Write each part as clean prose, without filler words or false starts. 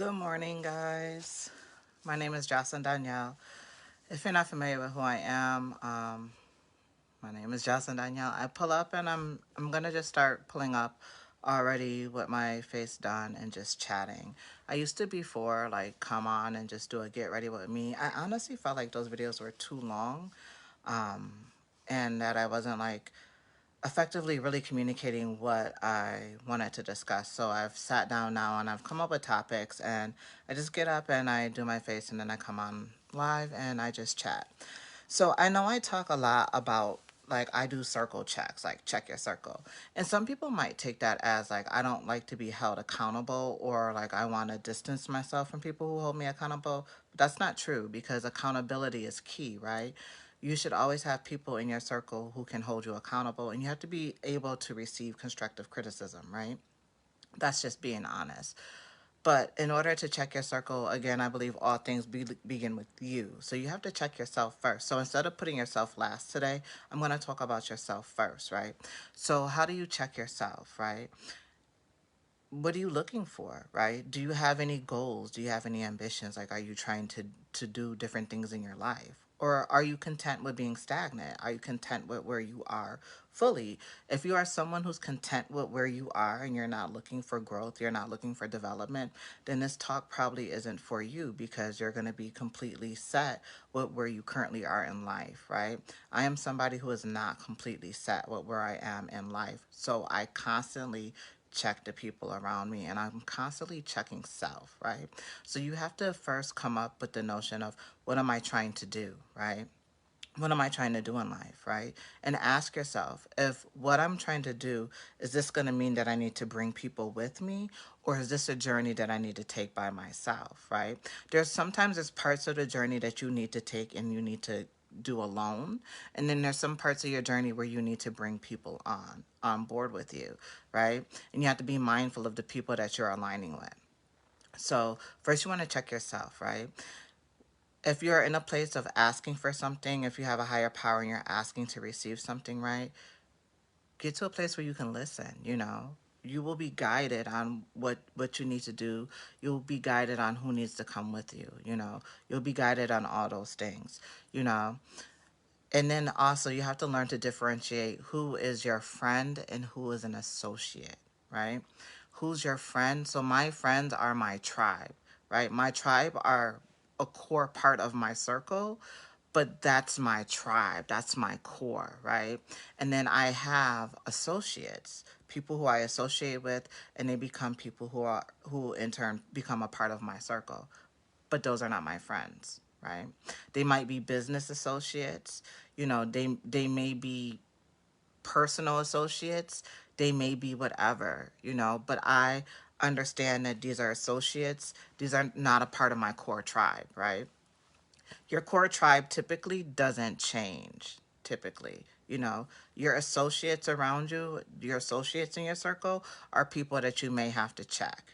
Good morning, guys. My name is Jocelyn Danielle. If you're not familiar with who I am, my name is Jocelyn Danielle. I pull up and I'm gonna just start pulling up already with my face done and just chatting. I used to before like come on and just do a get ready with me. I honestly felt like those videos were too long, um, and that I wasn't like effectively really communicating what I wanted to discuss. So I've sat down now and I've come up with topics and I just get up and I do my face and then I come on live and I just chat. So I know I talk a lot about like I do circle checks, like check your circle. And some people might take that as like I don't like to be held accountable or like I want to distance myself from people who hold me accountable. But that's not true because accountability is key, right? You should always have people in your circle who can hold you accountable and you have to be able to receive constructive criticism, right? That's just being honest. But in order to check your circle, again, I believe all things begin with you. So you have to check yourself first. So instead of putting yourself last today, I'm going to talk about yourself first, right? So how do you check yourself, right? What are you looking for, right? Do you have any goals? Do you have any ambitions? Like, are you trying to do different things in your life? Or are you content with being stagnant? Are you content with where you are fully? If you are someone who's content with where you are and you're not looking for growth, you're not looking for development, then this talk probably isn't for you because you're going to be completely set with where you currently are in life, right? I am somebody who is not completely set with where I am in life. So I constantly check the people around me and I'm constantly checking self, right? So you have to first come up with the notion of what am I trying to do, right? What am I trying to do in life, right? And ask yourself if what I'm trying to do, is this going to mean that I need to bring people with me or is this a journey that I need to take by myself, right? There's parts of the journey that you need to take and you need to do alone, and then there's some parts of your journey where you need to bring people on board with you, right? And you have to be mindful of the people that you're aligning with. So first you want to check yourself, right? If you're in a place of asking for something, if you have a higher power and you're asking to receive something, right? Get to a place where you can listen, you know. You will be guided on what you need to do. You'll be guided on who needs to come with you, you know. You'll be guided on all those things, you know. And then also you have to learn to differentiate who is your friend and who is an associate, right? Who's your friend? So my friends are my tribe, right? My tribe are a core part of my circle, but that's my tribe. That's my core, right? And then I have associates, people who I associate with, and they become people who in turn become a part of my circle. But those are not my friends, right? They might be business associates, you know, they may be personal associates, they may be whatever, you know, but I understand that these are associates. These are not a part of my core tribe, right? Your core tribe typically doesn't change, typically. You know, your associates around you, your associates in your circle are people that you may have to check,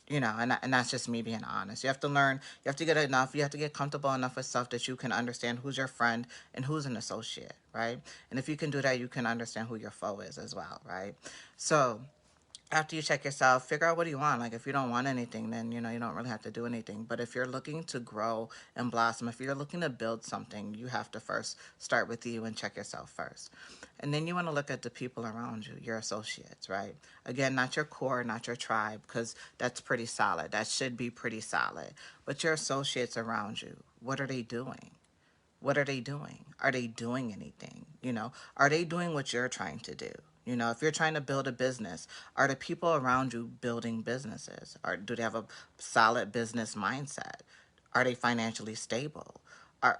you know, and that's just me being honest. You have to learn, you have to get enough, you have to get comfortable enough with stuff that you can understand who's your friend and who's an associate, right? And if you can do that, you can understand who your foe is as well, right? So after you check yourself, figure out what do you want. Like if you don't want anything, then you know you don't really have to do anything. But if you're looking to grow and blossom, if you're looking to build something, you have to first start with you and check yourself first. And then you want to look at the people around you, your associates, right? Again, not your core, not your tribe, because that's pretty solid. That should be pretty solid. But your associates around you, what are they doing? What are they doing? Are they doing anything? You know, are they doing what you're trying to do? You know, if you're trying to build a business, are the people around you building businesses? Or do they have a solid business mindset? Are they financially stable? Are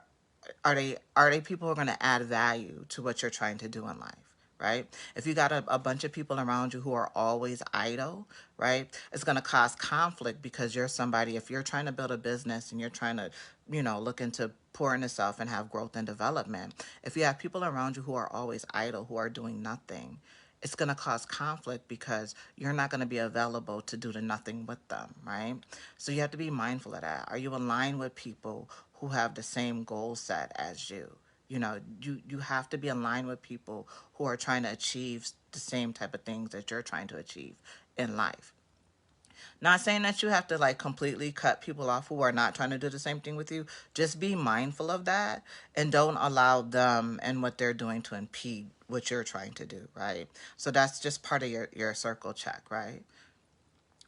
are they people who are going to add value to what you're trying to do in life? Right? If you got a bunch of people around you who are always idle, right, it's going to cause conflict because you're somebody, if you're trying to build a business and you're trying to, you know, look into pouring yourself and have growth and development, if you have people around you who are always idle, who are doing nothing, it's going to cause conflict because you're not going to be available to do the nothing with them, right? So you have to be mindful of that. Are you aligned with people who have the same goal set as you? You know, you have to be aligned with people who are trying to achieve the same type of things that you're trying to achieve in life. Not saying that you have to like completely cut people off who are not trying to do the same thing with you. Just be mindful of that and don't allow them and what they're doing to impede what you're trying to do, right? So that's just part of your circle check, right?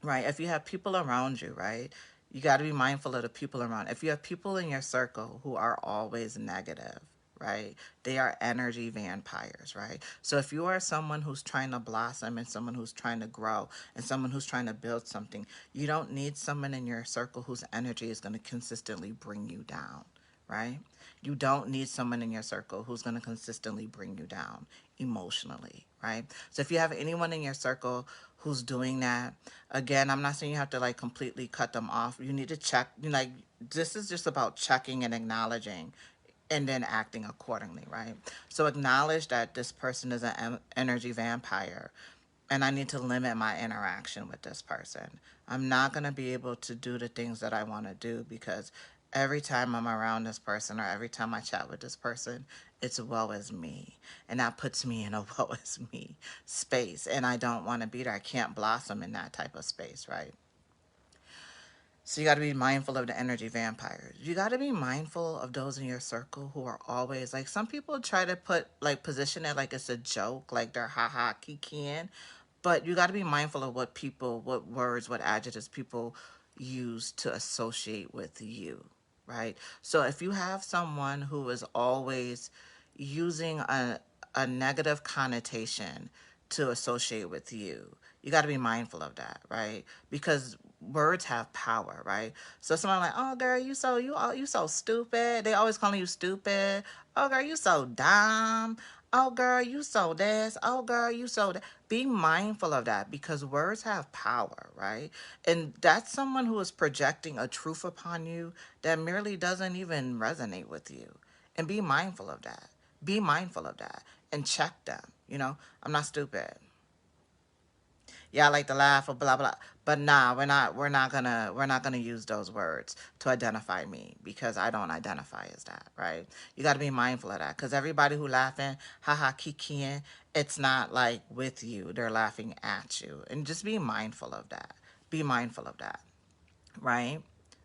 Right. If you have people around you, right, you got to be mindful of the people around. If you have people in your circle who are always negative, right, they are energy vampires, right? So if you are someone who's trying to blossom and someone who's trying to grow and someone who's trying to build something, you don't need someone in your circle whose energy is going to consistently bring you down, right? You don't need someone in your circle who's going to consistently bring you down emotionally, right? So if you have anyone in your circle who's doing that, again, I'm not saying you have to like completely cut them off. You need to check, like, this is just about checking and acknowledging and then acting accordingly, right? So acknowledge that this person is an energy vampire and I need to limit my interaction with this person. I'm not going to be able to do the things that I want to do because every time I'm around this person or every time I chat with this person, it's woe is me. And that puts me in a woe is me space. And I don't want to be there. I can't blossom in that type of space, right? So you got to be mindful of the energy vampires. You got to be mindful of those in your circle who are always like, some people try to put like position it like it's a joke, like they're haha kikiing, but you got to be mindful of what people, what words, what adjectives people use to associate with you, right? So if you have someone who is always using a negative connotation to associate with you got to be mindful of that, right? Because words have power, right? So someone like, oh girl, you so stupid. They always calling you stupid. Oh girl, you so dumb. Oh girl, you so this. Oh girl, you so that. Be mindful of that because words have power, right? And that's someone who is projecting a truth upon you that merely doesn't even resonate with you. And be mindful of that. Be mindful of that and check them. I'm not stupid. Yeah, I like to laugh or blah blah. But nah, we're not gonna use those words to identify me because I don't identify as that, right? You got to be mindful of that because everybody who laughing, haha, kikiing, it's not like with you. They're laughing at you, and just be mindful of that. Be mindful of that, right?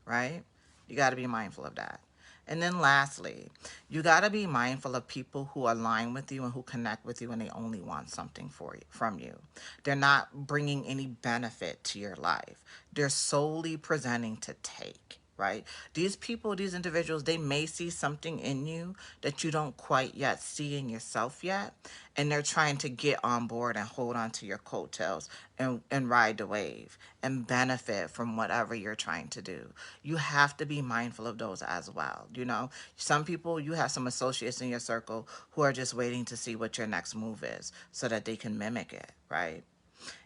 Right? You got to be mindful of that. And then lastly, you got to be mindful of people who align with you and who connect with you and they only want something from you. They're not bringing any benefit to your life. They're solely presenting to take, right? These people, these individuals, they may see something in you that you don't quite yet see in yourself yet, and they're trying to get on board and hold on to your coattails and ride the wave and benefit from whatever you're trying to do. You have to be mindful of those as well. Some people, you have some associates in your circle who are just waiting to see what your next move is so that they can mimic it, right?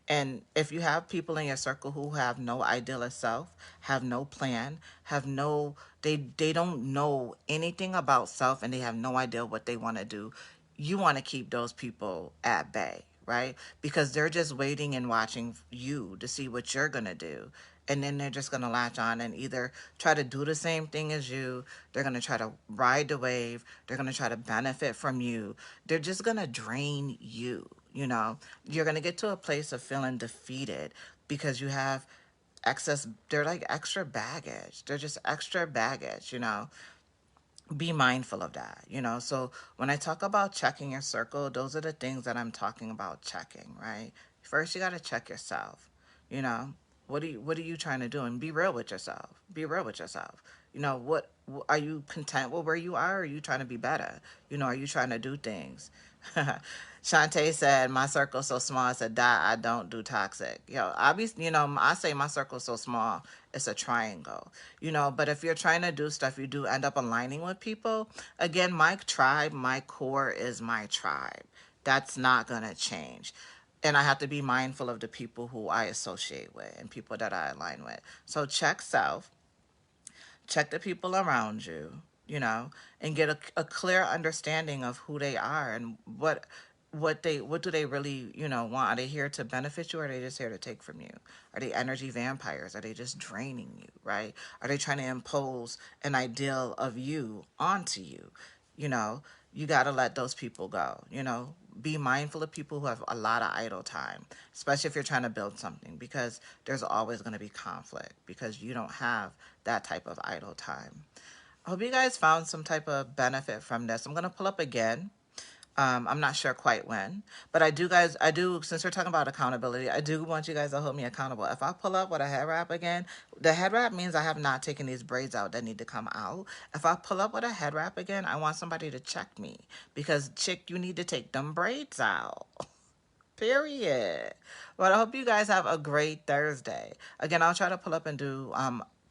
And if you have people in your circle who have no ideal of self, have no plan, have no they don't know anything about self and they have no idea what they want to do, you want to keep those people at bay, right? Because they're just waiting and watching you to see what you're going to do. And then they're just going to latch on and either try to do the same thing as you, they're going to try to ride the wave, they're going to try to benefit from you, they're just going to drain you. You're going to get to a place of feeling defeated because you have excess, they're like extra baggage. They're just extra baggage. Be mindful of that. So when I talk about checking your circle, those are the things that I'm talking about checking, right? First, you got to check yourself. You know, what are you trying to do? And be real with yourself. Be real with yourself. What are you content with where you are? Or are you trying to be better? Are you trying to do things? Shantae said, "My circle's so small." I said, "That I don't do toxic." I say my circle's so small, it's a triangle. But if you're trying to do stuff, you do end up aligning with people. Again, my tribe, my core is my tribe. That's not gonna change. And I have to be mindful of the people who I associate with and people that I align with. So check self, check the people around you, and get a clear understanding of who they are and what do they really want. Are they here to benefit you or are they just here to take from you? Are they energy vampires? Are they just draining you, right? Are they trying to impose an ideal of you onto you? you know you got to let those people go. be mindful of people who have a lot of idle time, especially if you're trying to build something, because there's always going to be conflict because you don't have that type of idle time. I hope you guys found some type of benefit from this. I'm going to pull up again. I'm not sure quite when, but I do, since we're talking about accountability, I do want you guys to hold me accountable. If I pull up with a head wrap again, the head wrap means I have not taken these braids out that need to come out. If I pull up with a head wrap again, I want somebody to check me because, chick, you need to take them braids out. Period. But I hope you guys have a great Thursday. Again, I'll try to pull up and do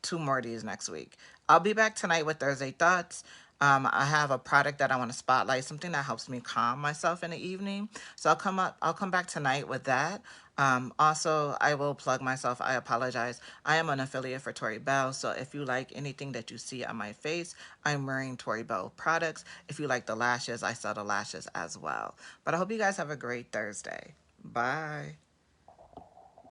two more of these next week. I'll be back tonight with Thursday Thoughts. I have a product that I want to spotlight, something that helps me calm myself in the evening. So I'll come back tonight with that. Also, I will plug myself. I apologize. I am an affiliate for Tori Bell. So if you like anything that you see on my face, I'm wearing Tori Bell products. If you like the lashes, I sell the lashes as well. But I hope you guys have a great Thursday. Bye.